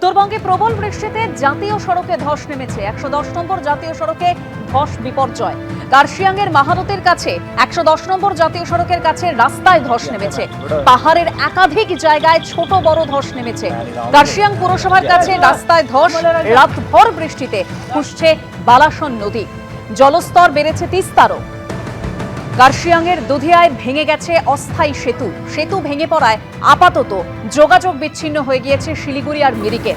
উত্তরবঙ্গে প্রবল বৃষ্টিতে জাতীয় সড়কে ধস নেমেছে। ১১০ নম্বর জাতীয় সড়কে ধস বিপর্যয়। কার্শিয়াংয়ের মাহানতির কাছে ১১০ নম্বর জাতীয় সড়কের কাছে রাস্তায় ধস নেমেছে। পাহাড়ের একাধিক জায়গায় ছোট বড় ধস নেমেছে। কার্শিয়াং পুরসভার কাছে রাস্তায় ধস। রাতভর বৃষ্টিতে ফুসছে বালাসন নদী, জলস্তর বেড়েছে তিস্তারও। কার্শিয়াংয়ের দুধিয়ায় ভেঙে গেছে অস্থায়ী সেতু ভেঙে পড়ায় আপাতত যোগাযোগ বিচ্ছিন্ন হয়ে গিয়েছে শিলিগুড়ি আর মিরিকে।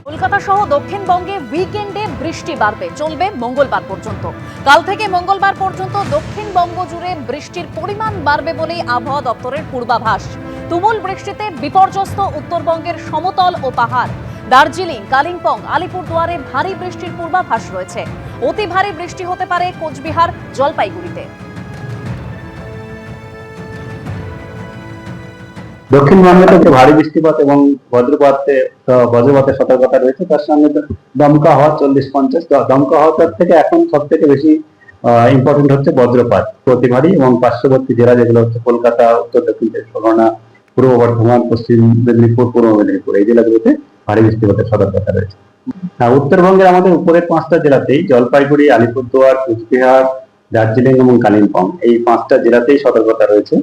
কলকাতা সহ দক্ষিণবঙ্গে উইকেন্ডে বৃষ্টি বাড়বে, চলবে মঙ্গলবার পর্যন্ত। কাল থেকে মঙ্গলবার পর্যন্ত দক্ষিণবঙ্গ জুড়ে বৃষ্টির পরিমাণ বাড়বে বলেই আবহাওয়া দপ্তরের পূর্বাভাস। তুমুল বৃষ্টিতে বিপর্যস্ত উত্তরবঙ্গের সমতল ও পাহাড়। দার্জিলিং, কালিম্পং, আলিপুরদুয়ারে ভারী বৃষ্টির পূর্বাভাস রয়েছে। অতি ভারী বৃষ্টি হতে পারে কোচবিহার, জলপাইগুড়িতে। দক্ষিণবঙ্গে তো ভারী বৃষ্টিপাত এবং বজ্রপাতের সতর্কতা রয়েছে। তার সঙ্গে দমকা হওয়া 40-50। দমকা হওয়ার থেকে এখন সব থেকে বেশি ইম্পর্টেন্ট হচ্ছে বজ্রপাত, অতি ভারী, এবং পার্শ্ববর্তী জেলা যেগুলো হচ্ছে কলকাতা, উত্তর দক্ষিণ চব্বিশ পরগনা, পূর্ব বর্ধমান, পশ্চিম মেদিনীপুর, পূর্ব মেদিনীপুর, এই জেলাগুলোতে ভারী বৃষ্টিপাতের সতর্কতা রয়েছে। উত্তরবঙ্গের আমাদের উপরের 5টা জেলাতেই, জলপাইগুড়ি, আলিপুরদুয়ার, কোচবিহার, দার্জিলিং এবং কালিম্পং, এই 5টা জেলাতেই সতর্কতা রয়েছে।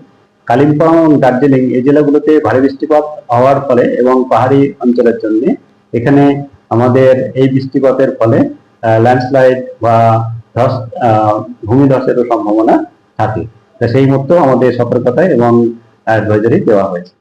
কালিম্পং এবং দার্জিলিং এই জেলাগুলোতে ভারী বৃষ্টিপাত হওয়ার ফলে এবং পাহাড়ি অঞ্চলের জন্য এখানে আমাদের এই বৃষ্টিপাতের ফলে ল্যান্ডস্লাইড বা ভূমিধসেরও সম্ভাবনা থাকে। সেই মতো আমাদের সতর্কতায় এবং অ্যাডভাইজারি দেওয়া হয়েছে।